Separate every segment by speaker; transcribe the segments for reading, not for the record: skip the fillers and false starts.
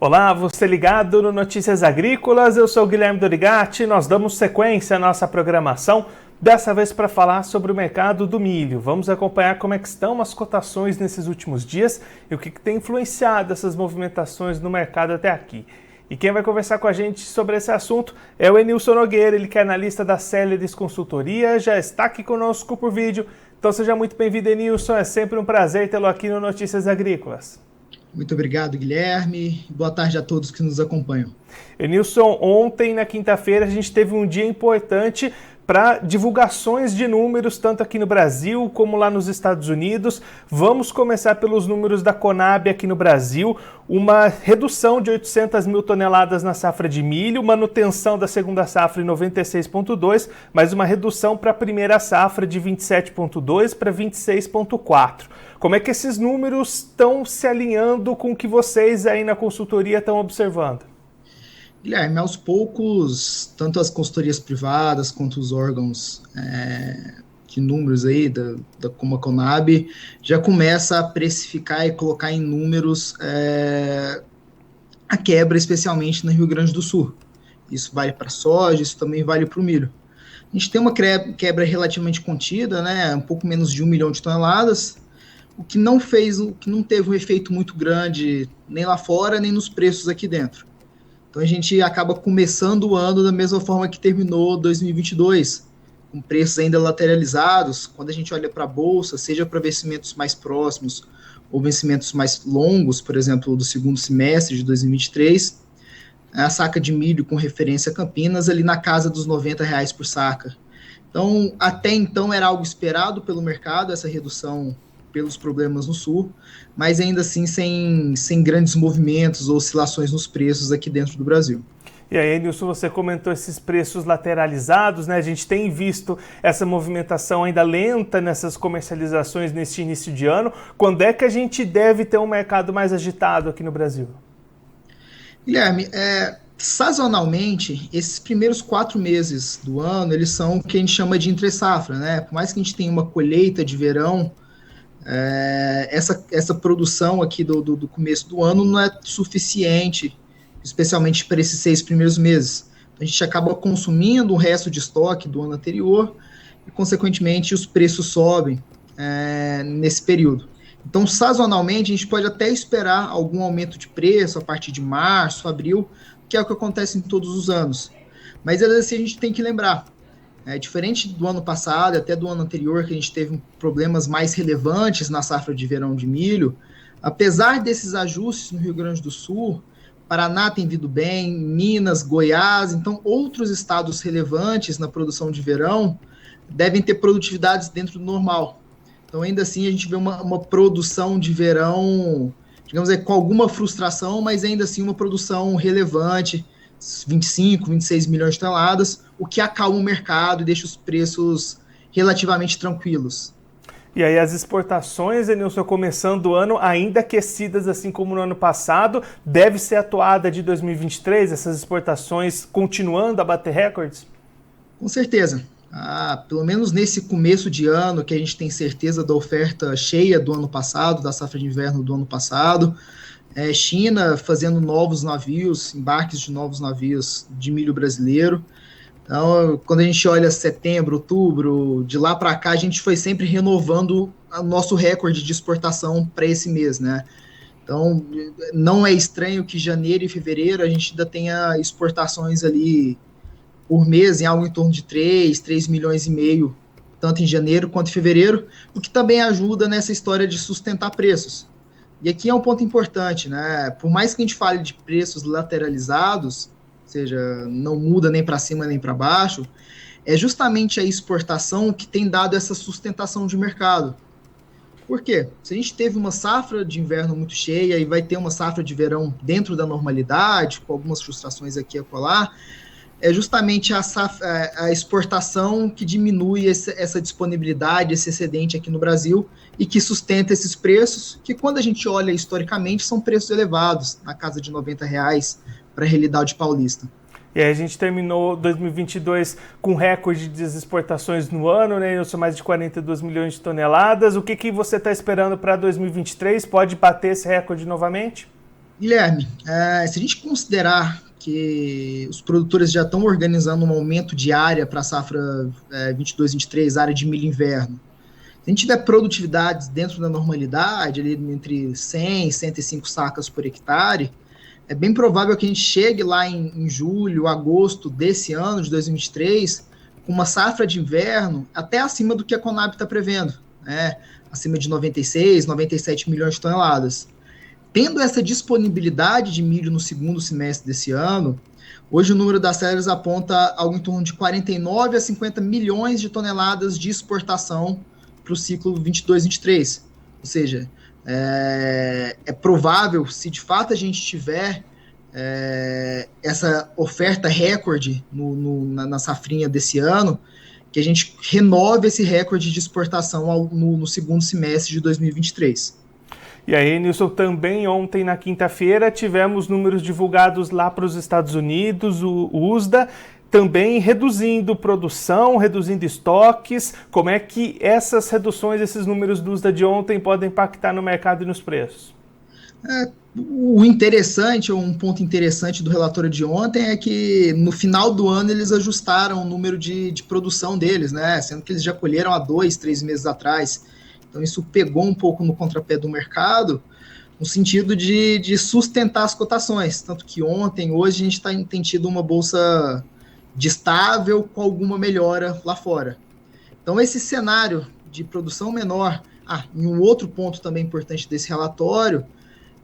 Speaker 1: Olá, você ligado no Notícias Agrícolas, eu sou o Guilherme Dorigatti, nós damos sequência à nossa programação, dessa vez para falar sobre o mercado do milho. Vamos acompanhar como é que estão as cotações nesses últimos dias e o que tem influenciado essas movimentações no mercado até aqui. E quem vai conversar com a gente sobre esse assunto é o Enilson Nogueira, ele que é analista da Celeris Consultoria, já está aqui conosco por vídeo. Então seja muito bem-vindo, Enilson, é sempre um prazer tê-lo aqui no Notícias Agrícolas.
Speaker 2: Muito obrigado, Guilherme. Boa tarde a todos que nos acompanham.
Speaker 1: Enilson, ontem, na quinta-feira, a gente teve um dia importante para divulgações de números, tanto aqui no Brasil como lá nos Estados Unidos. Vamos começar pelos números da Conab aqui no Brasil. Uma redução de 800 mil toneladas na safra de milho, manutenção da segunda safra em 96,2, mas uma redução para a primeira safra de 27,2 para 26,4. Como é que esses números estão se alinhando com o que vocês aí na consultoria estão observando?
Speaker 2: Guilherme, aos poucos, tanto as consultorias privadas quanto os órgãos de números aí, como a Conab, já começa a precificar e colocar em números a quebra, especialmente no Rio Grande do Sul. Isso vale para a soja, isso também vale para o milho. A gente tem uma quebra relativamente contida, né, um pouco menos de 1 milhão de toneladas, o que não teve um efeito muito grande nem lá fora, nem nos preços aqui dentro. Então a gente acaba começando o ano da mesma forma que terminou 2022, com preços ainda lateralizados. Quando a gente olha para a bolsa, seja para vencimentos mais próximos ou vencimentos mais longos, por exemplo, do segundo semestre de 2023, a saca de milho com referência a Campinas ali na casa dos R$90 por saca. Então, até então era algo esperado pelo mercado, essa redução pelos problemas no sul, mas ainda assim sem grandes movimentos ou oscilações nos preços aqui dentro do Brasil.
Speaker 1: E aí, Enilson, você comentou esses preços lateralizados, né? A gente tem visto essa movimentação ainda lenta nessas comercializações neste início de ano. Quando é que a gente deve ter um mercado mais agitado aqui no Brasil?
Speaker 2: Guilherme, sazonalmente, esses primeiros 4 meses do ano, eles são o que a gente chama de entre-safra, né? Por mais que a gente tenha uma colheita de verão, essa produção aqui do começo do ano não é suficiente, especialmente para esses 6 primeiros meses. Então, a gente acaba consumindo o resto de estoque do ano anterior e, consequentemente, os preços sobem nesse período. Então, sazonalmente, a gente pode até esperar algum aumento de preço a partir de março, abril, que é o que acontece em todos os anos. Mas, assim, a gente tem que lembrar, diferente do ano passado, até do ano anterior, que a gente teve problemas mais relevantes na safra de verão de milho, apesar desses ajustes no Rio Grande do Sul, Paraná tem vindo bem, Minas, Goiás, então outros estados relevantes na produção de verão devem ter produtividades dentro do normal. Então, ainda assim, a gente vê uma produção de verão, digamos com alguma frustração, mas ainda assim uma produção relevante, 25, 26 milhões de toneladas, o que acalma o mercado e deixa os preços relativamente tranquilos.
Speaker 1: E aí as exportações, Enilson, começando o ano ainda aquecidas, assim como no ano passado, deve ser a toada de 2023, essas exportações continuando a bater recordes?
Speaker 2: Com certeza. Pelo menos nesse começo de ano, que a gente tem certeza da oferta cheia do ano passado, da safra de inverno do ano passado, China fazendo novos navios, embarques de novos navios de milho brasileiro. Então, quando a gente olha setembro, outubro, de lá para cá, a gente foi sempre renovando o nosso recorde de exportação para esse mês, né? Então, não é estranho que janeiro e fevereiro a gente ainda tenha exportações ali por mês, em algo em torno de 3 milhões e meio, tanto em janeiro quanto em fevereiro, o que também ajuda nessa história de sustentar preços. E aqui é um ponto importante, né? Por mais que a gente fale de preços lateralizados, ou seja, não muda nem para cima nem para baixo, é justamente a exportação que tem dado essa sustentação de mercado. Por quê? Se a gente teve uma safra de inverno muito cheia e vai ter uma safra de verão dentro da normalidade, com algumas frustrações aqui e acolá, é justamente a exportação que diminui essa disponibilidade, esse excedente aqui no Brasil e que sustenta esses preços, que quando a gente olha historicamente são preços elevados, na casa de R$90 para a realidade paulista.
Speaker 1: E aí a gente terminou 2022 com recorde de exportações no ano, né? Eu sou mais de 42 milhões de toneladas. O que você está esperando para 2023? Pode bater esse recorde novamente?
Speaker 2: Guilherme, se a gente considerar que os produtores já estão organizando um aumento de área para a safra 22-23, área de milho inverno, se a gente tiver produtividades dentro da normalidade, ali entre 100 e 105 sacas por hectare, é bem provável que a gente chegue lá em julho, agosto desse ano, de 2023, com uma safra de inverno até acima do que a Conab está prevendo, né? Acima de 96, 97 milhões de toneladas. Tendo essa disponibilidade de milho no segundo semestre desse ano, hoje o número das séries aponta algo em torno de 49 a 50 milhões de toneladas de exportação para o ciclo 22-23. Ou seja, é provável, se de fato a gente tiver essa oferta recorde na safrinha desse ano, que a gente renove esse recorde de exportação no segundo semestre de 2023.
Speaker 1: E aí, Nilson, também ontem, na quinta-feira, tivemos números divulgados lá para os Estados Unidos, o USDA, também reduzindo produção, reduzindo estoques. Como é que essas reduções, esses números do USDA de ontem podem impactar no mercado e nos preços?
Speaker 2: O interessante, ou um ponto interessante do relatório de ontem é que no final do ano eles ajustaram o número de produção deles, né? Sendo que eles já colheram há 2, 3 meses atrás. Então isso pegou um pouco no contrapé do mercado, no sentido de sustentar as cotações. Tanto que ontem, hoje, a gente tem tido uma bolsa de estável com alguma melhora lá fora. Então esse cenário de produção menor, e um outro ponto também importante desse relatório,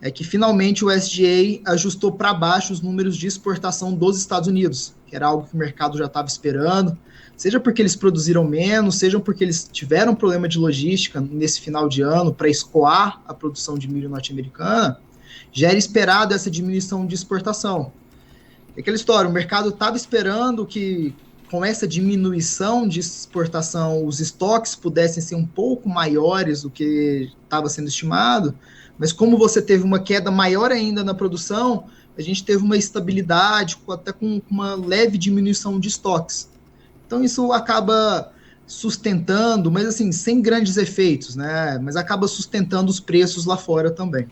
Speaker 2: é que finalmente o USDA ajustou para baixo os números de exportação dos Estados Unidos, que era algo que o mercado já estava esperando, seja porque eles produziram menos, seja porque eles tiveram problema de logística nesse final de ano para escoar a produção de milho norte-americana, já era esperado essa diminuição de exportação. É aquela história, o mercado estava esperando que com essa diminuição de exportação os estoques pudessem ser um pouco maiores do que estava sendo estimado, mas como você teve uma queda maior ainda na produção, a gente teve uma estabilidade, até com uma leve diminuição de estoques. Então isso acaba sustentando, mas assim, sem grandes efeitos, né? Mas acaba sustentando os preços lá fora também.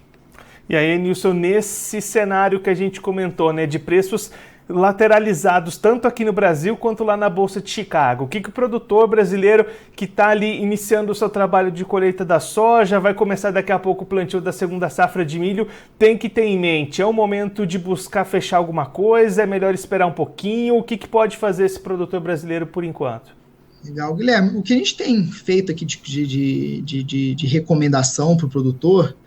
Speaker 1: E aí, Nilson, nesse cenário que a gente comentou, né, de preços lateralizados tanto aqui no Brasil quanto lá na Bolsa de Chicago, o que o produtor brasileiro que está ali iniciando o seu trabalho de colheita da soja, vai começar daqui a pouco o plantio da segunda safra de milho, tem que ter em mente? É o momento de buscar fechar alguma coisa? É melhor esperar um pouquinho? O que pode fazer esse produtor brasileiro por enquanto?
Speaker 2: Legal, Guilherme. O que a gente tem feito aqui de recomendação para o produtor,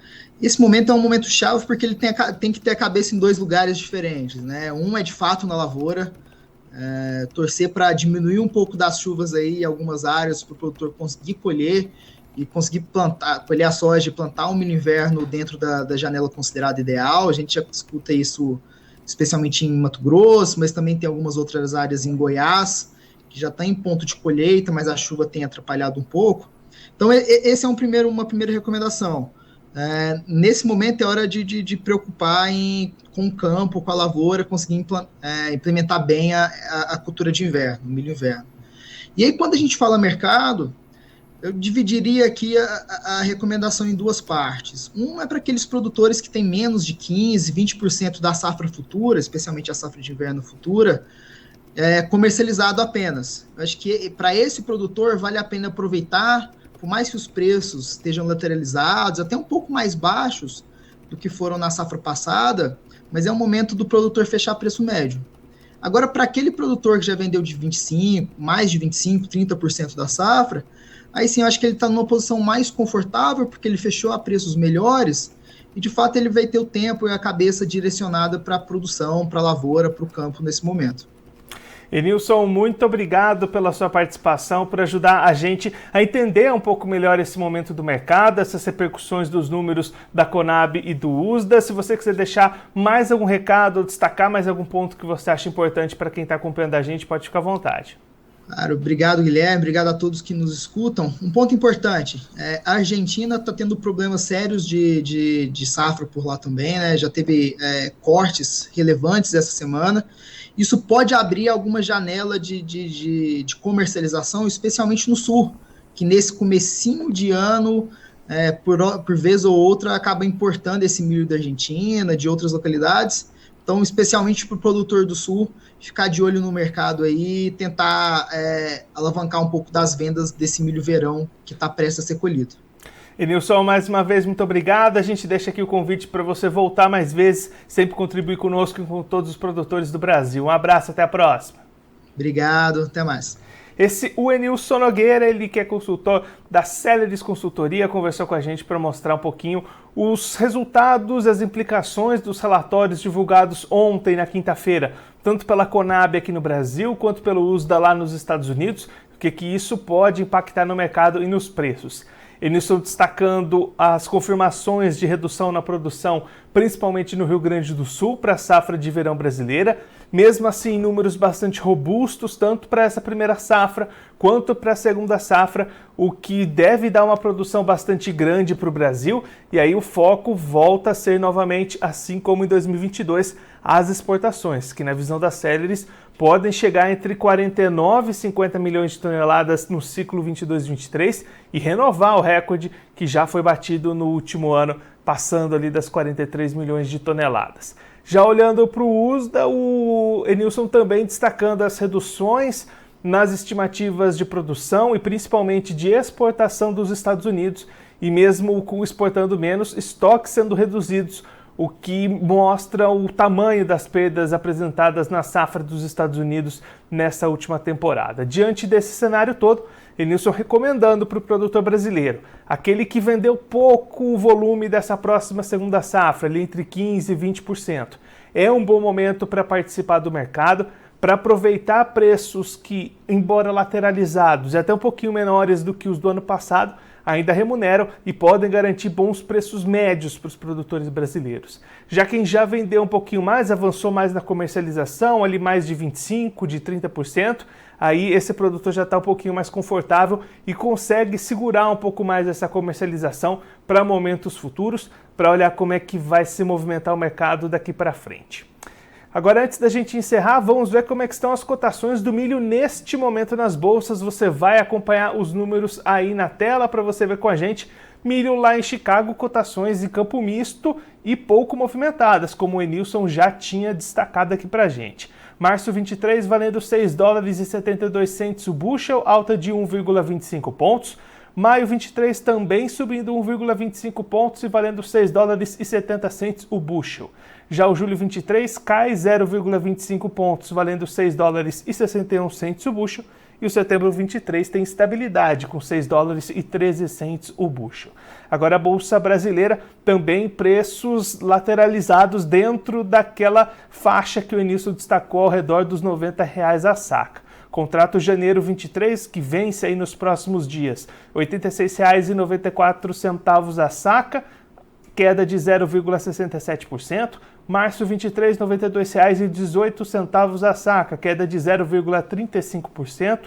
Speaker 2: esse momento é um momento chave porque ele tem que ter a cabeça em 2 lugares diferentes, né? Um é de fato na lavoura, torcer para diminuir um pouco das chuvas aí em algumas áreas para o produtor conseguir colher e conseguir colher a soja e plantar um milho inverno dentro da janela considerada ideal. A gente já escuta isso especialmente em Mato Grosso, mas também tem algumas outras áreas em Goiás que já está em ponto de colheita, mas a chuva tem atrapalhado um pouco. Então esse é uma primeira recomendação. Nesse momento é hora de preocupar com o campo, com a lavoura, conseguir implementar bem a cultura de inverno, o milho inverno. E aí, quando a gente fala mercado, eu dividiria aqui a recomendação em 2 partes. Uma é para aqueles produtores que têm menos de 15%, 20% da safra futura, especialmente a safra de inverno futura, comercializado apenas. Eu acho que para esse produtor vale a pena aproveitar, por mais que os preços estejam lateralizados, até um pouco mais baixos do que foram na safra passada, mas é o momento do produtor fechar preço médio. Agora, para aquele produtor que já vendeu de 25%, mais de 25%, 30% da safra, aí sim eu acho que ele está numa posição mais confortável, porque ele fechou a preços melhores, e de fato ele vai ter o tempo e a cabeça direcionada para a produção, para a lavoura, para o campo nesse momento.
Speaker 1: Nilson, muito obrigado pela sua participação, por ajudar a gente a entender um pouco melhor esse momento do mercado, essas repercussões dos números da Conab e do USDA. Se você quiser deixar mais algum recado ou destacar mais algum ponto que você acha importante para quem está acompanhando a gente, pode ficar à vontade.
Speaker 2: Claro, obrigado, Guilherme, obrigado a todos que nos escutam. Um ponto importante, a Argentina está tendo problemas sérios de safra por lá também, né? Já teve cortes relevantes essa semana. Isso pode abrir alguma janela de comercialização, especialmente no sul, que nesse comecinho de ano por vez ou outra, acaba importando esse milho da Argentina, de outras localidades. Então, especialmente para o produtor do Sul, ficar de olho no mercado aí e tentar alavancar um pouco das vendas desse milho verão que está prestes a ser colhido.
Speaker 1: Enilson, mais uma vez, muito obrigado. A gente deixa aqui o convite para você voltar mais vezes, sempre contribuir conosco e com todos os produtores do Brasil. Um abraço, até a próxima.
Speaker 2: Obrigado, até mais.
Speaker 1: O Enilson Nogueira, ele que é consultor da Celeris Consultoria, conversou com a gente para mostrar um pouquinho os resultados, as implicações dos relatórios divulgados ontem, na quinta-feira, tanto pela Conab aqui no Brasil, quanto pelo USDA lá nos Estados Unidos, o que isso pode impactar no mercado e nos preços. Enilson destacando as confirmações de redução na produção, principalmente no Rio Grande do Sul, para a safra de verão brasileira. Mesmo assim, números bastante robustos, tanto para essa primeira safra quanto para a segunda safra, o que deve dar uma produção bastante grande para o Brasil. E aí o foco volta a ser novamente, assim como em 2022, as exportações, que na visão da Celeris podem chegar entre 49 e 50 milhões de toneladas no ciclo 22-23 e renovar o recorde que já foi batido no último ano, passando ali das 43 milhões de toneladas. Já olhando para o USDA, o Enilson também destacando as reduções nas estimativas de produção e principalmente de exportação dos Estados Unidos, e mesmo exportando menos, estoques sendo reduzidos, o que mostra o tamanho das perdas apresentadas na safra dos Estados Unidos nessa última temporada. Diante desse cenário todo, Enilson recomendando para o produtor brasileiro, aquele que vendeu pouco volume dessa próxima segunda safra, ali entre 15% e 20%, é um bom momento para participar do mercado, para aproveitar preços que, embora lateralizados e até um pouquinho menores do que os do ano passado, ainda remuneram e podem garantir bons preços médios para os produtores brasileiros. Já quem já vendeu um pouquinho mais, avançou mais na comercialização, ali mais de 25%, de 30%, aí esse produtor já está um pouquinho mais confortável e consegue segurar um pouco mais essa comercialização para momentos futuros, para olhar como é que vai se movimentar o mercado daqui para frente. Agora, antes da gente encerrar, vamos ver como é que estão as cotações do milho neste momento nas bolsas. Você vai acompanhar os números aí na tela para você ver com a gente. Milho lá em Chicago, cotações em campo misto e pouco movimentadas, como o Enilson já tinha destacado aqui para a gente. Março 23 valendo $6,72 o bushel, alta de 1,25 pontos. Maio 23 também subindo 1,25 pontos e valendo $6,70 o bushel. Já o julho 23 cai 0,25 pontos, valendo $6,61 o bushel. E o setembro 23 tem estabilidade, com $6,13 o bushel. Agora a Bolsa Brasileira também preços lateralizados dentro daquela faixa que o Enilson destacou ao redor dos R$90 a saca. Contrato janeiro 23, que vence aí nos próximos dias, R$ 86,94 a saca, queda de 0,67%. Março 23, R$ 92,18 a saca, queda de 0,35%.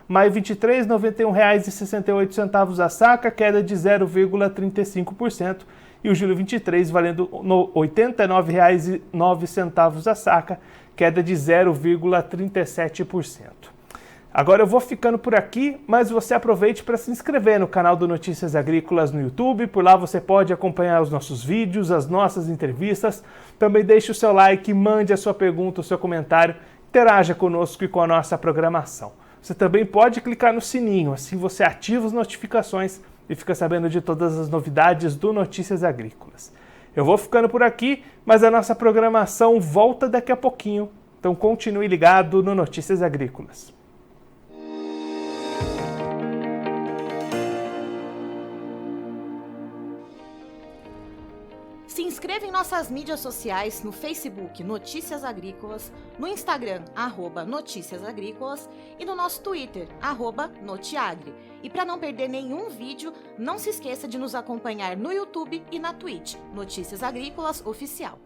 Speaker 1: Maio 23, R$ 91,68 a saca, queda de 0,35%. E o julho 23 valendo R$ 89,09 a saca, queda de 0,37%. Agora eu vou ficando por aqui, mas você aproveite para se inscrever no canal do Notícias Agrícolas no YouTube. Por lá você pode acompanhar os nossos vídeos, as nossas entrevistas. Também deixe o seu like, mande a sua pergunta, o seu comentário, interaja conosco e com a nossa programação. Você também pode clicar no sininho, assim você ativa as notificações e fica sabendo de todas as novidades do Notícias Agrícolas. Eu vou ficando por aqui, mas a nossa programação volta daqui a pouquinho, então continue ligado no Notícias Agrícolas.
Speaker 3: Se inscreva em nossas mídias sociais, no Facebook Notícias Agrícolas, no Instagram @Notícias Agrícolas e no nosso Twitter @Notiagre. E para não perder nenhum vídeo, não se esqueça de nos acompanhar no YouTube e na Twitch, Notícias Agrícolas Oficial.